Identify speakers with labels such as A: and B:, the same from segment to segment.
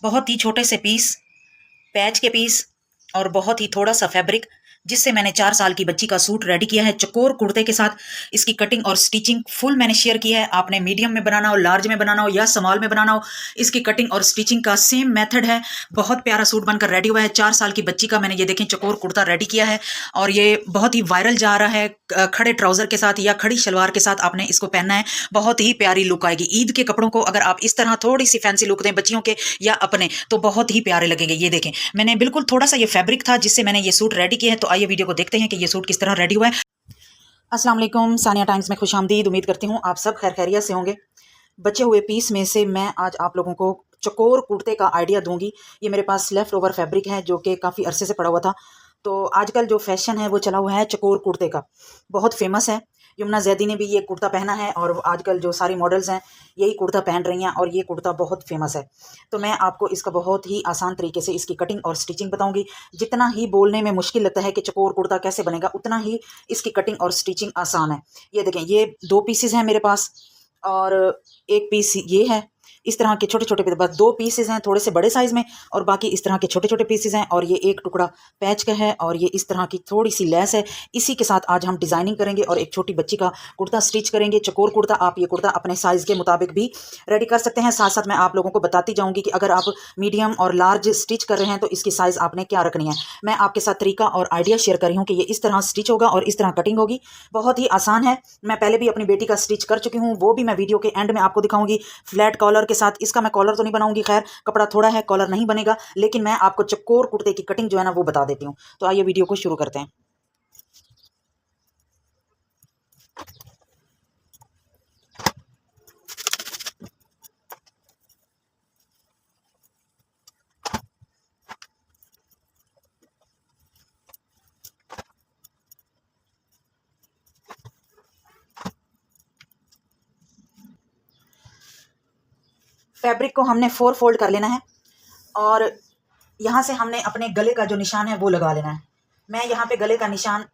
A: बहुत ही छोटे से पीस, पैच के पीस और बहुत ही थोड़ा सा फैब्रिक, जिससे मैंने 4 साल की बच्ची का सूट रेडी किया है चकोर कुर्ते के साथ। इसकी कटिंग और स्टिचिंग फुल मैंने शेयर किया है। आपने मीडियम में बनाना हो, लार्ज में बनाना हो या स्मॉल में बनाना हो, इसकी कटिंग और स्टिचिंग का सेम मेथड है। बहुत प्यारा सूट बनकर रेडी हुआ है। 4 साल की बच्ची का मैंने ये देखें चकोर कुर्ता रेडी किया है और ये बहुत ही वायरल जा रहा है। खड़े ट्राउजर के साथ या खड़ी शलवार के साथ आपने इसको पहनना है, बहुत ही प्यारी लुक आएगी। ईद के कपड़ों को अगर आप इस तरह थोड़ी सी फैंसी लुक दें बच्चियों के या अपने, तो बहुत ही प्यारे लगेंगे। ये देखें, मैंने बिल्कुल थोड़ा सा ये फैब्रिक था जिससे मैंने ये सूट रेडी किया है। तो आइए वीडियो को देखते हैं कि ये सूट किस तरह रेडी हुआ है। अस्सलाम वालेकुम, सानिया टाइम्स में खुशामदीद। उम्मीद करती हूँ आप सब खैर खैरियत से होंगे। बचे हुए पीस में से मैं आज आप लोगों को चकोर कुर्ते का आइडिया दूंगी। ये मेरे पास लेफ्ट ओवर फैब्रिक है जो कि काफ़ी अरसे से पड़ा हुआ था। तो आजकल जो फैशन है वो चला हुआ है चकोर कुर्ते का, बहुत फेमस है। यमुना जैदी ने भी ये कुर्ता पहना है और आजकल जो सारी मॉडल्स हैं यही कुर्ता पहन रही हैं और ये कुर्ता बहुत फेमस है। तो मैं आपको इसका बहुत ही आसान तरीके से इसकी कटिंग और स्टिचिंग बताऊंगी। जितना ही बोलने में मुश्किल लगता है कि चकोर कुर्ता कैसे बनेगा, उतना ही इसकी कटिंग और स्टिचिंग आसान है। ये देखें, ये 2 पीसेज हैं मेरे पास और एक पीस ये है। इस तरह के छोटे छोटे, बस 2 पीसेज हैं थोड़े से बड़े साइज में और बाकी इस तरह के छोटे छोटे पीसेज हैं। और ये एक टुकड़ा पैच का है और ये इस तरह की थोड़ी सी लेस है। इसी के साथ आज हम डिजाइनिंग करेंगे और एक छोटी बच्ची का कुर्ता स्टिच करेंगे, चकोर कुर्ता। आप ये कुर्ता अपने साइज के मुताबिक भी रेडी कर सकते हैं। साथ साथ मैं आप लोगों को बताती जाऊंगी कि अगर आप मीडियम और लार्ज स्टिच कर रहे हैं तो इसकी साइज आपने क्या रखनी है। मैं आपके साथ तरीका और आइडिया शेयर कर रही हूँ कि ये इस तरह स्टिच होगा और इस तरह कटिंग होगी। बहुत ही आसान है। मैं पहले भी अपनी बेटी का स्टिच कर चुकी हूँ, वो भी मैं वीडियो के एंड में आपको दिखाऊंगी फ्लैट कॉलर के साथ। इसका मैं कॉलर तो नहीं बनाऊंगी, खैर कपड़ा थोड़ा है, कॉलर नहीं बनेगा, लेकिन मैं आपको चकोर कुर्ते की कटिंग जो है ना वो बता देती हूँ। तो आइए वीडियो को शुरू करते हैं। फैब्रिक को हमने 4 फोल्ड कर लेना है और यहाँ से हमने अपने गले का जो निशान है वो लगा लेना है। मैं यहाँ पे गले का निशान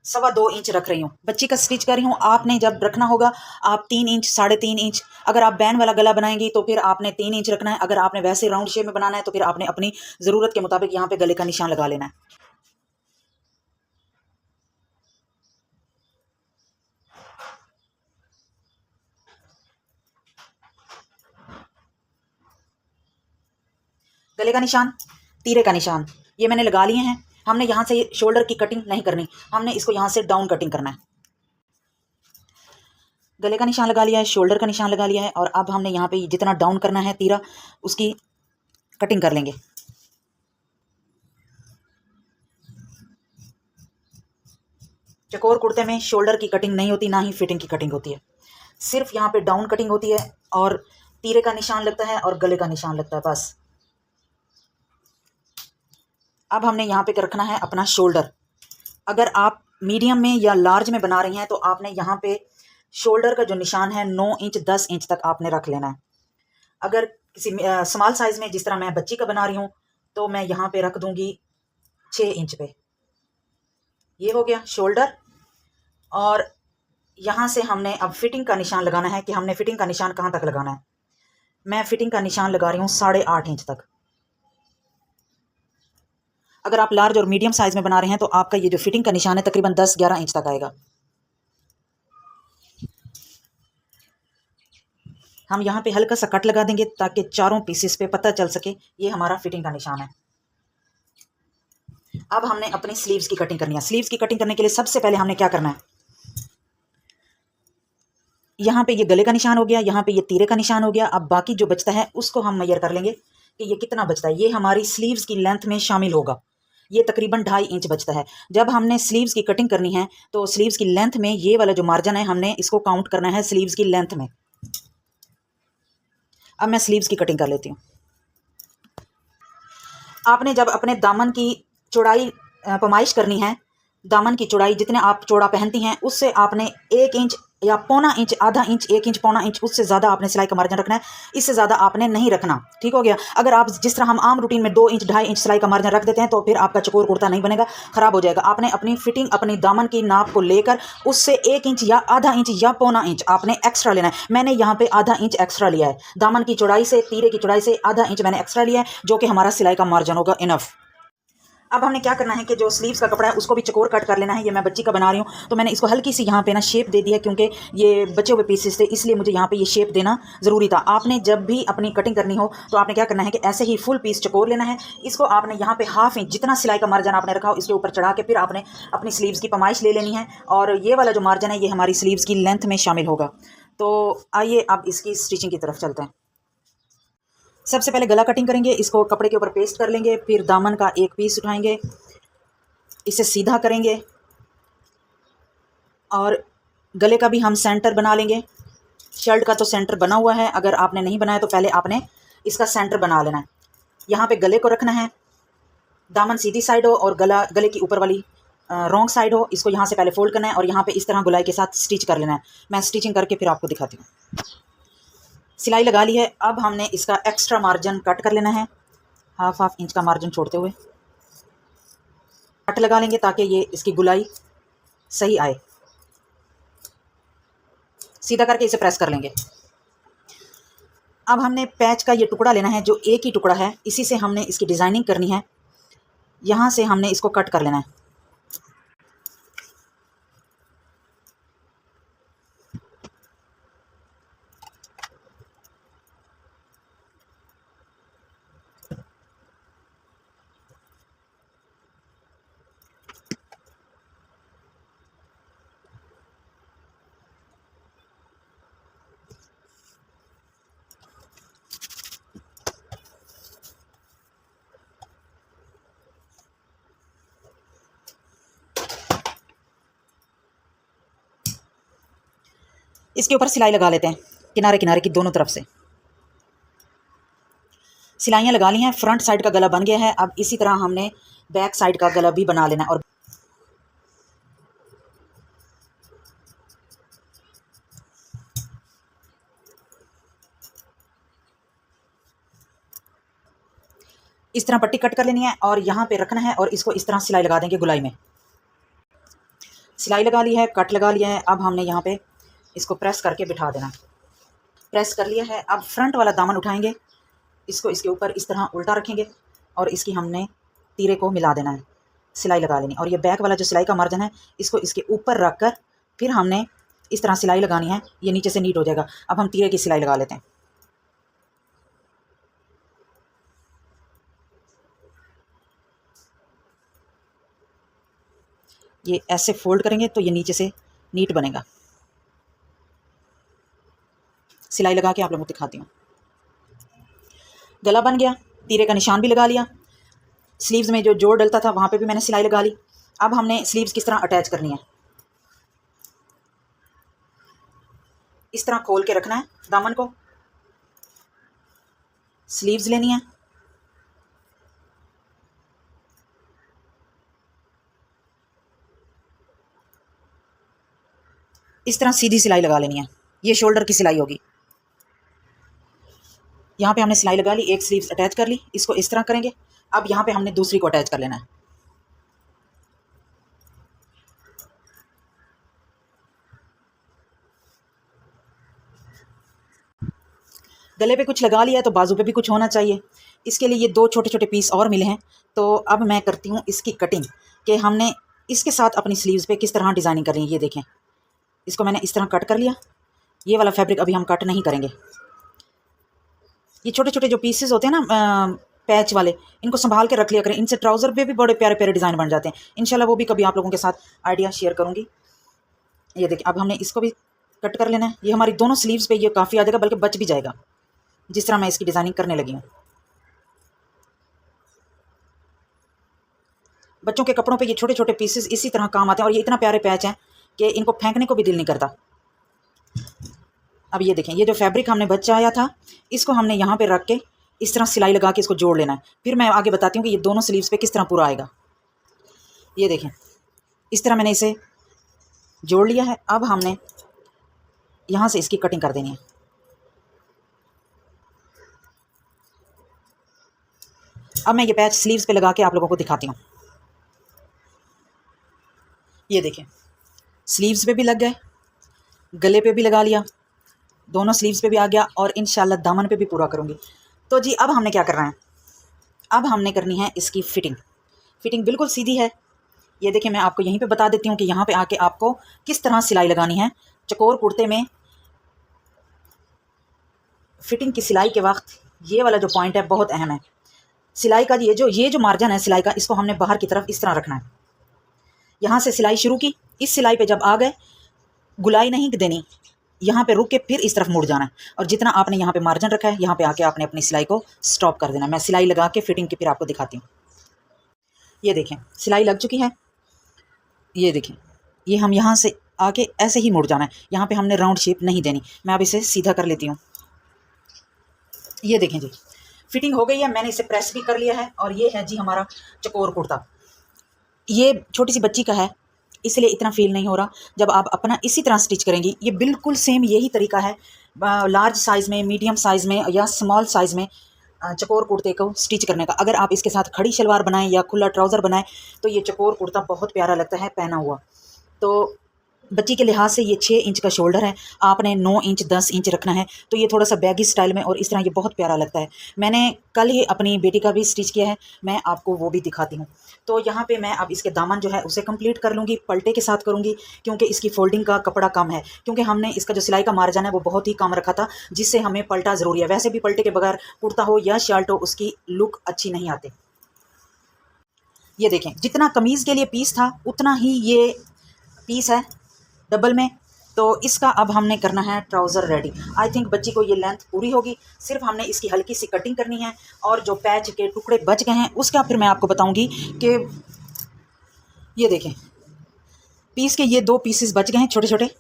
A: 2.25 इंच रख रही हूँ। बच्ची का स्टिच कर रही हूँ, आपने जब रखना होगा आप 3 इंच, 3.5 इंच। अगर आप बैन वाला गला बनाएंगी तो फिर आपने 3 इंच रखना है। अगर आपने वैसे राउंड शेप में बनाना है तो फिर आपने अपनी ज़रूरत के मुताबिक यहाँ पे गले का निशान लगा लेना है। गले का निशान, तीरे का निशान ये मैंने लगा लिए हैं। हमने यहाँ से शोल्डर की कटिंग नहीं करनी, हमने इसको यहाँ से डाउन कटिंग करना है। गले का निशान लगा लिया है, शोल्डर का निशान लगा लिया है और अब हमने यहाँ पे जितना डाउन करना है तीरा, उसकी कटिंग कर लेंगे। चकोर कुर्ते में शोल्डर की कटिंग नहीं होती, ना ही फिटिंग की कटिंग होती है। सिर्फ यहाँ पे डाउन कटिंग होती है और तीरे का निशान लगता है और गले का निशान लगता है, बस। अब हमने यहाँ पे रखना है अपना शोल्डर। अगर आप मीडियम में या लार्ज में बना रही हैं तो आपने यहाँ पे शोल्डर का जो निशान है 9 इंच 10 इंच तक आपने रख लेना है। अगर किसी स्मॉल साइज में, जिस तरह मैं बच्ची का बना रही हूँ, तो मैं यहाँ पे रख दूंगी 6 इंच पे। ये हो गया शोल्डर। और यहाँ से हमने अब फिटिंग का निशान लगाना है कि हमने फिटिंग का निशान कहाँ तक लगाना है। मैं फिटिंग का निशान लगा रही हूँ 8.5 इंच तक। अगर आप लार्ज और मीडियम साइज में बना रहे हैं तो आपका ये जो फिटिंग का निशान है तकरीबन 10-11 इंच तक आएगा। हम यहाँ पे हल्का सा कट लगा देंगे ताकि चारों पीसेस पे पता चल सके ये हमारा फिटिंग का निशान है। अब हमने अपनी स्लीव्स की कटिंग करनी है। स्लीव्स की कटिंग करने के लिए सबसे पहले हमने क्या करना है, यहाँ पे ये गले का निशान हो गया, यहाँ पे ये तीरे का निशान हो गया। अब बाकी जो बचता है उसको हम मेजर कर लेंगे कि ये कितना बचता है। ये हमारी स्लीव्स की लेंथ में शामिल होगा। ये तकरीबन 2.5 इंच बचता है। जब हमने स्लीव्स की कटिंग करनी है तो स्लीव्स की लेंथ में ये वाला जो मार्जिन है हमने इसको काउंट करना है स्लीव्स की लेंथ में। अब मैं स्लीव्स की कटिंग कर लेती हूँ। आपने जब अपने दामन की चौड़ाई पैमाइश करनी है, दामन की चौड़ाई जितने आप चौड़ा पहनती हैं उससे आपने 1 इंच या पौना इंच, आधा इंच, 1 इंच, पौना इंच, उससे ज़्यादा आपने सिलाई का मार्जिन रखना है, इससे ज़्यादा आपने नहीं रखना। ठीक हो गया। अगर आप जिस तरह हम आम रूटीन में 2 इंच 2.5 इंच सिलाई का मार्जिन रख देते हैं तो फिर आपका चकोर कुर्ता नहीं बनेगा, ख़राब हो जाएगा। आपने अपनी फिटिंग, अपनी दामन की नाप को लेकर उससे 1 इंच या आधा इंच या पौना इंच आपने एक्स्ट्रा लेना है। मैंने यहाँ पे आधा इंच एक्स्ट्रा लिया है, दामन की चौड़ाई से, तीरे की चौड़ाई से आधा इंच मैंने एक्स्ट्रा लिया है, जो कि हमारा सिलाई का मार्जिन होगा इनफ। अब हमने क्या करना है कि जो स्लीव्स का कपड़ा है उसको भी चकोर कट कर लेना है। ये मैं बच्ची का बना रही हूँ तो मैंने इसको हल्की सी यहाँ पे ना शेप दे दी है, क्योंकि ये बचे हुए पीसेस थे, इसलिए मुझे यहाँ पे ये शेप देना ज़रूरी था। आपने जब भी अपनी कटिंग करनी हो तो आपने क्या करना है कि ऐसे ही फुल पीस चकोर लेना है। इसको आपने यहाँ पे हाफ इंच जितना सिलाई का मार्जिन आपने रखा हो इसके ऊपर चढ़ा के फिर आपने अपनी स्लीव्स की पैमाइश ले लेनी है, और ये वाला जो मार्जिन है ये हमारी स्लीव्स की लेंथ में शामिल होगा। तो आइए अब इसकी स्टिचिंग की तरफ चलते हैं। सबसे पहले गला कटिंग करेंगे, इसको कपड़े के ऊपर पेस्ट कर लेंगे, फिर दामन का एक पीस उठाएंगे, इसे सीधा करेंगे और गले का भी हम सेंटर बना लेंगे। शर्ट का तो सेंटर बना हुआ है, अगर आपने नहीं बनाया तो पहले आपने इसका सेंटर बना लेना है। यहाँ पे गले को रखना है, दामन सीधी साइड हो और गला गले की ऊपर वाली रॉन्ग साइड हो। इसको यहाँ से पहले फोल्ड करना है और यहाँ पे इस तरह गुलाई के साथ स्टिच कर लेना है। मैं स्टिचिंग करके फिर आपको दिखाती हूँ। सिलाई लगा ली है, अब हमने इसका एक्स्ट्रा मार्जिन कट कर लेना है, हाफ इंच का मार्जिन छोड़ते हुए कट लगा लेंगे ताकि ये इसकी गुलाई सही आए। सीधा करके इसे प्रेस कर लेंगे। अब हमने पैच का ये टुकड़ा लेना है जो एक ही टुकड़ा है, इसी से हमने इसकी डिज़ाइनिंग करनी है। यहाँ से हमने इसको कट कर लेना है। इसके ऊपर सिलाई लगा लेते हैं, किनारे किनारे की दोनों तरफ से सिलाइयाँ लगा ली हैं। फ्रंट साइड का गला बन गया है। अब इसी तरह हमने बैक साइड का गला भी बना लेना है और इस तरह पट्टी कट कर लेनी है और यहाँ पे रखना है और इसको इस तरह सिलाई लगा देंगे गुलाई में। सिलाई लगा ली है, कट लगा लिया है, अब हमने यहाँ पे इसको प्रेस करके बिठा देना। प्रेस कर लिया है। अब फ्रंट वाला दामन उठाएंगे, इसको इसके ऊपर इस तरह उल्टा रखेंगे और इसकी हमने तीरे को मिला देना है, सिलाई लगा लेनी। और ये बैक वाला जो सिलाई का मार्जिन है इसको इसके ऊपर रख कर फिर हमने इस तरह सिलाई लगानी है, ये नीचे से नीट हो जाएगा। अब हम तीरे की सिलाई लगा लेते हैं। ये ऐसे फोल्ड करेंगे तो ये नीचे से नीट बनेगा। सिलाई लगा के आप लोगों को दिखाती हूँ। गला बन गया, तीरे का निशान भी लगा लिया, स्लीव्स में जो जोड़ डलता था वहाँ पे भी मैंने सिलाई लगा ली। अब हमने स्लीव्स किस तरह अटैच करनी है, इस तरह खोल के रखना है दामन को, स्लीव्स लेनी है, इस तरह सीधी सिलाई लगा लेनी है। ये शोल्डर की सिलाई होगी। यहाँ पे हमने सिलाई लगा ली, एक स्लीव्स अटैच कर ली, इसको इस तरह करेंगे। अब यहाँ पे हमने दूसरी को अटैच कर लेना है। गले पे कुछ लगा लिया है तो बाजू पे भी कुछ होना चाहिए। इसके लिए ये 2 छोटे छोटे पीस और मिले हैं। तो अब मैं करती हूँ इसकी कटिंग, कि हमने इसके साथ अपनी स्लीव्स पे किस तरह डिज़ाइनिंग करनी है। ये देखें, इसको मैंने इस तरह कट कर लिया। ये वाला फैब्रिक अभी हम कट नहीं करेंगे। ये छोटे छोटे जो पीसेस होते हैं ना पैच वाले, इनको संभाल के रख लिया करें, इनसे ट्राउज़र पे भी बड़े प्यारे प्यारे डिज़ाइन बन जाते हैं। इंशाल्लाह वो भी कभी आप लोगों के साथ आइडिया शेयर करूँगी। ये देखिए, अब हमने इसको भी कट कर लेना है। ये हमारी दोनों स्लीव्स पे ये काफ़ी आ जाएगा, बल्कि बच भी जाएगा जिस तरह मैं इसकी डिज़ाइनिंग करने लगी हूँ। बच्चों के कपड़ों पे ये छोटे छोटे पीसेस इसी तरह काम आते हैं और ये इतना प्यारे पैच हैं कि इनको फेंकने को भी दिल नहीं करता। अब ये देखें, ये जो फैब्रिक हमने बचाया था इसको हमने यहाँ पे रख के इस तरह सिलाई लगा के इसको जोड़ लेना है। फिर मैं आगे बताती हूँ कि ये दोनों स्लीव्स पे किस तरह पूरा आएगा। ये देखें, इस तरह मैंने इसे जोड़ लिया है। अब हमने यहाँ से इसकी कटिंग कर देनी है। अब मैं ये पैच स्लीव्स पे लगा के आप लोगों को दिखाती हूँ। ये देखें, स्लीव्स पे भी लग गए, गले पे भी लगा लिया, दोनों स्लीव्स पे भी आ गया और इंशाल्लाह दामन पे भी पूरा करूँगी। तो जी अब हमने क्या करना है, अब हमने करनी है इसकी फ़िटिंग। फ़िटिंग बिल्कुल सीधी है। ये देखिए, मैं आपको यहीं पे बता देती हूँ कि यहाँ पे आके आपको किस तरह सिलाई लगानी है। चकोर कुर्ते में फ़िटिंग की सिलाई के वक्त ये वाला जो पॉइंट है बहुत अहम है। सिलाई का ये जो मार्जिन है सिलाई का, इसको हमने बाहर की तरफ इस तरह रखना है। यहाँ से सिलाई शुरू की, इस सिलाई पे जब आ गए गुलाई नहीं देनी, यहाँ पे रुक के फिर इस तरफ मुड़ जाना है और जितना आपने यहाँ पे मार्जिन रखा है यहाँ पे आके आपने अपनी सिलाई को स्टॉप कर देना है। मैं सिलाई लगा के फ़िटिंग की फिर आपको दिखाती हूँ। ये देखें, सिलाई लग चुकी है। ये देखें, ये हम यहाँ से आके ऐसे ही मुड़ जाना है, यहाँ पे हमने राउंड शेप नहीं देनी। मैं अब इसे सीधा कर लेती हूँ। ये देखें जी, फिटिंग हो गई है, मैंने इसे प्रेस भी कर लिया है और ये है जी हमारा चकोर कुर्ता। ये छोटी सी बच्ची का है इसलिए इतना फील नहीं हो रहा। जब आप अपना इसी तरह स्टिच करेंगी, ये बिल्कुल सेम यही तरीका है लार्ज साइज़ में, मीडियम साइज़ में या स्मॉल साइज़ में चकोर कुर्ते को स्टिच करने का। अगर आप इसके साथ खड़ी शलवार बनाएं या खुला ट्राउज़र बनाएं तो ये चकोर कुर्ता बहुत प्यारा लगता है पहना हुआ। तो बच्ची के लिहाज से ये 6 इंच का शोल्डर है, आपने 9 इंच 10 इंच रखना है, तो ये थोड़ा सा बैगी स्टाइल में और इस तरह ये बहुत प्यारा लगता है। मैंने कल ही अपनी बेटी का भी स्टिच किया है, मैं आपको वो भी दिखाती हूँ। तो यहाँ पे मैं अब इसके दामन जो है उसे कंप्लीट कर लूँगी, पलटे के साथ करूँगी क्योंकि इसकी फोल्डिंग का कपड़ा कम है, क्योंकि हमने इसका जो सिलाई का मार्जिन है वो बहुत ही कम रखा था, जिससे हमें पलटा ज़रूरी है। वैसे भी पलटे के बगैर कुर्ता हो या शर्ट हो उसकी लुक अच्छी नहीं आती। ये देखें, जितना कमीज़ के लिए पीस था उतना ही ये पीस है डबल में। तो इसका अब हमने करना है ट्राउज़र रेडी। आई थिंक बच्ची को ये लेंथ पूरी होगी, सिर्फ हमने इसकी हल्की सी कटिंग करनी है और जो पैच के टुकड़े बच गए हैं उसका फिर मैं आपको बताऊंगी कि ये देखें, पीस के ये 2 पीसेस बच गए हैं छोटे छोटे,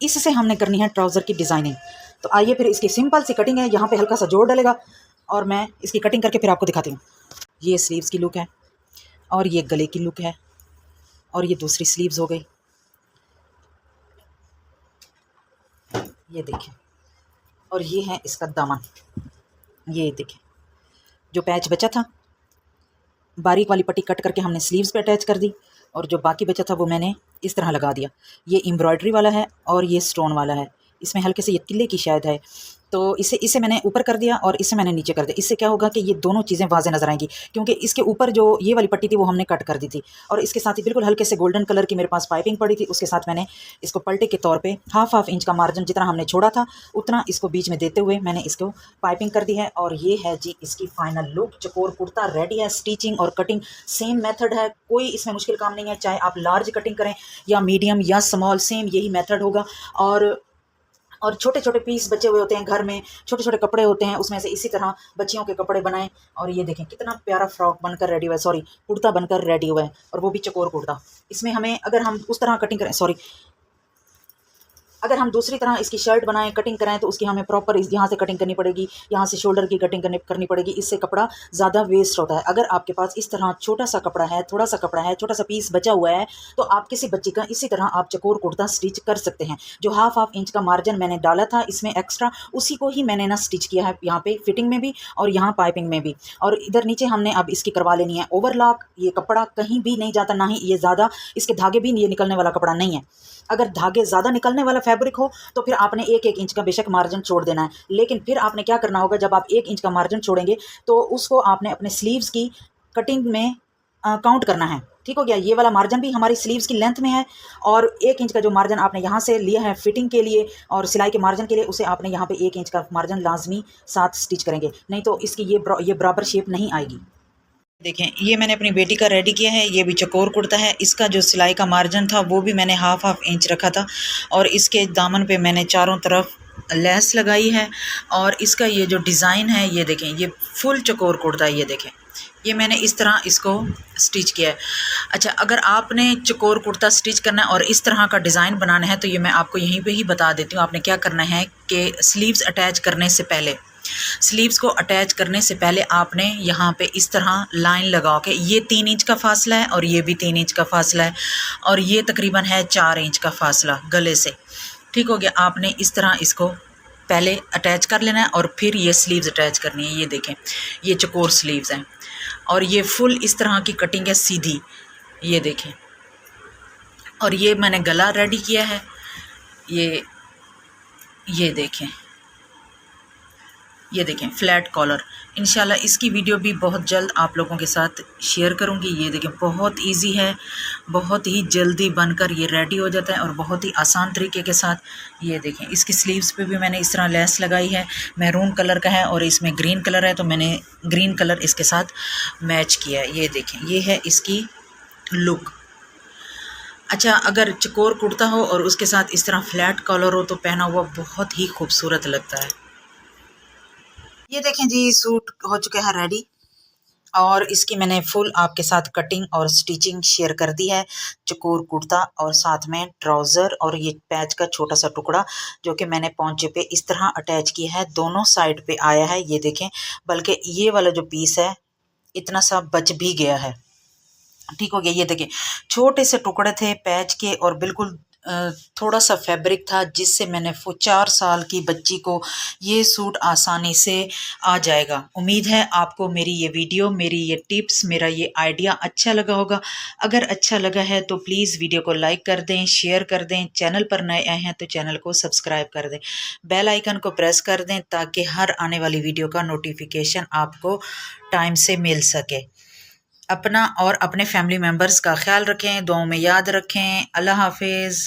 A: इससे हमने करनी है ट्राउज़र की डिज़ाइनिंग। तो आइए फिर इसकी सिंपल सी कटिंग है, यहाँ पे हल्का सा जोड़ डलेगा और मैं इसकी कटिंग करके फिर आपको दिखाती हूँ। ये स्लीव्स की लुक है और ये गले की लुक है और ये दूसरी स्लीव्स हो गई। ये देखें, और ये है इसका दामन। ये देखें, जो पैच बचा था बारीक वाली पट्टी कट करके हमने स्लीव्स पे अटैच कर दी और जो बाकी बचा था वो मैंने इस तरह लगा दिया। ये एम्ब्रॉयडरी वाला है और ये स्टोन वाला है, इसमें हल्के से ये किले की शायद है, तो इसे मैंने ऊपर कर दिया और इसे मैंने नीचे कर दिया। इससे क्या होगा कि ये दोनों चीज़ें वाज़े नज़र आएंगी, क्योंकि इसके ऊपर जो ये वाली पट्टी थी वो हमने कट कर दी थी और इसके साथ ही बिल्कुल हल्के से गोल्डन कलर की मेरे पास पाइपिंग पड़ी थी, उसके साथ मैंने इसको पलटे के तौर पे हाफ इंच का मार्जिन जितना हमने छोड़ा था उतना इसको बीच में देते हुए मैंने इसको पाइपिंग कर दी है। और ये है जी इसकी फाइनल लुक। चकोर कुर्ता रेडी है। स्टिचिंग और कटिंग सेम मेथड है, कोई इसमें मुश्किल काम नहीं है। चाहे आप लार्ज कटिंग करें या मीडियम या स्मॉल, सेम यही मेथड होगा। और छोटे छोटे पीस बचे हुए होते हैं घर में, छोटे छोटे कपड़े होते हैं, उसमें से इसी तरह बच्चियों के कपड़े बनाएं। और ये देखें कितना प्यारा फ्रॉक बनकर रेडी हुआ है, सॉरी कुर्ता बनकर रेडी हुआ है, और वो भी चकोर कुर्ता। इसमें हमें अगर हम उस तरह कटिंग करें, सॉरी अगर हम दूसरी तरह इसकी शर्ट बनाएं, कटिंग कराएं, तो उसकी हमें प्रॉपर यहाँ से कटिंग करनी पड़ेगी, यहाँ से शोल्डर की कटिंग करनी पड़ेगी। इससे कपड़ा ज़्यादा वेस्ट होता है। अगर आपके पास इस तरह छोटा सा कपड़ा है, थोड़ा सा कपड़ा है, छोटा सा पीस बचा हुआ है, तो आप किसी बच्ची का इसी तरह आप चकोर कुर्ता स्टिच कर सकते हैं। जो हाफ इंच का मार्जिन मैंने डाला था इसमें एक्स्ट्रा, उसी को ही मैंने ना स्टिच किया है, यहाँ पे फिटिंग में भी और यहाँ पाइपिंग में भी। और इधर नीचे हमने अब इसकी करवा लेनी है ओवरलॉक। ये कपड़ा कहीं भी नहीं जाता, ना ही ये ज़्यादा इसके धागे भी ये निकलने वाला कपड़ा नहीं है। अगर धागे ज़्यादा निकलने वाला फैब्रिक हो तो फिर आपने 1-1 इंच का बेशक मार्जिन छोड़ देना है, लेकिन फिर आपने क्या करना होगा, जब आप 1 इंच का मार्जिन छोड़ेंगे तो उसको आपने अपने स्लीव्स की कटिंग में काउंट करना है। ठीक हो गया। ये वाला मार्जिन भी हमारी स्लीव्स की लेंथ में है और 1 इंच का जो मार्जिन आपने यहाँ से लिया है फिटिंग के लिए और सिलाई के मार्जिन के लिए, उसे आपने यहाँ पे 1 इंच का मार्जिन लाजमी साथ स्टिच करेंगे, नहीं तो इसकी ये बराबर शेप नहीं आएगी। देखें, ये मैंने अपनी बेटी का रेडी किया है। ये भी चकोर कुर्ता है। इसका जो सिलाई का मार्जिन था वो भी मैंने हाफ इंच रखा था और इसके दामन पे मैंने चारों तरफ लेस लगाई है। और इसका ये जो डिज़ाइन है, ये देखें, ये फुल चकोर कुर्ता है। ये देखें, ये मैंने इस तरह इसको स्टिच किया है। अच्छा, अगर आपने चकोर कुर्ता स्टिच करना है और इस तरह का डिज़ाइन बनाना है तो ये मैं आपको यहीं पे ही बता देती हूँ। आपने क्या करना है कि स्लीव्स अटैच करने से पहले, स्लीव्स को अटैच करने से पहले आपने यहाँ पे इस तरह लाइन लगा के, ये 3 इंच का फासला है और ये भी 3 इंच का फासला है और ये तकरीबन है 4 इंच का फासला गले से। ठीक हो गया। आपने इस तरह इसको पहले अटैच कर लेना है और फिर ये स्लीव्स अटैच करनी है। ये देखें, ये चकोर स्लीव्स हैं और ये फुल इस तरह की कटिंग है सीधी, ये देखें। और ये मैंने गला रेडी किया है, ये देखें, ये देखें फ्लैट कॉलर। इंशाल्लाह इसकी वीडियो भी बहुत जल्द आप लोगों के साथ शेयर करूंगी। ये देखें, बहुत इजी है, बहुत ही जल्दी बनकर ये रेडी हो जाता है और बहुत ही आसान तरीके के साथ। ये देखें, इसकी स्लीव्स पे भी मैंने इस तरह लेस लगाई है, मैरून कलर का है और इसमें ग्रीन कलर है, तो मैंने ग्रीन कलर इसके साथ मैच किया है। ये देखें, ये है इसकी लुक। अच्छा, अगर चकोर कुर्ता हो और उसके साथ इस तरह फ्लैट कॉलर हो तो पहना हुआ बहुत ही खूबसूरत लगता है। ये देखें जी, सूट हो चुके हैं रेडी और इसकी मैंने फुल आपके साथ कटिंग और स्टिचिंग शेयर कर दी है। चकोर कुर्ता और साथ में ट्राउज़र और ये पैच का छोटा सा टुकड़ा जो कि मैंने पौंचे पे इस तरह अटैच किया है, दोनों साइड पे आया है। ये देखें, बल्कि ये वाला जो पीस है इतना सा बच भी गया है। ठीक हो गया। ये देखिए, छोटे से टुकड़े थे पैच के और बिल्कुल थोड़ा सा फैब्रिक था जिससे मैंने 4 साल की बच्ची को ये सूट आसानी से आ जाएगा। उम्मीद है आपको मेरी ये वीडियो, मेरी ये टिप्स, मेरा ये आइडिया अच्छा लगा होगा। अगर अच्छा लगा है तो प्लीज़ वीडियो को लाइक कर दें, शेयर कर दें। चैनल पर नए आए हैं तो चैनल को सब्सक्राइब कर दें, बेल आइकन को प्रेस कर दें ताकि हर आने वाली वीडियो का नोटिफिकेशन आपको टाइम से मिल सके। अपना और अपने फैमिली मेम्बर्स का ख्याल रखें, दुआओं में याद रखें। अल्लाह हाफिज़।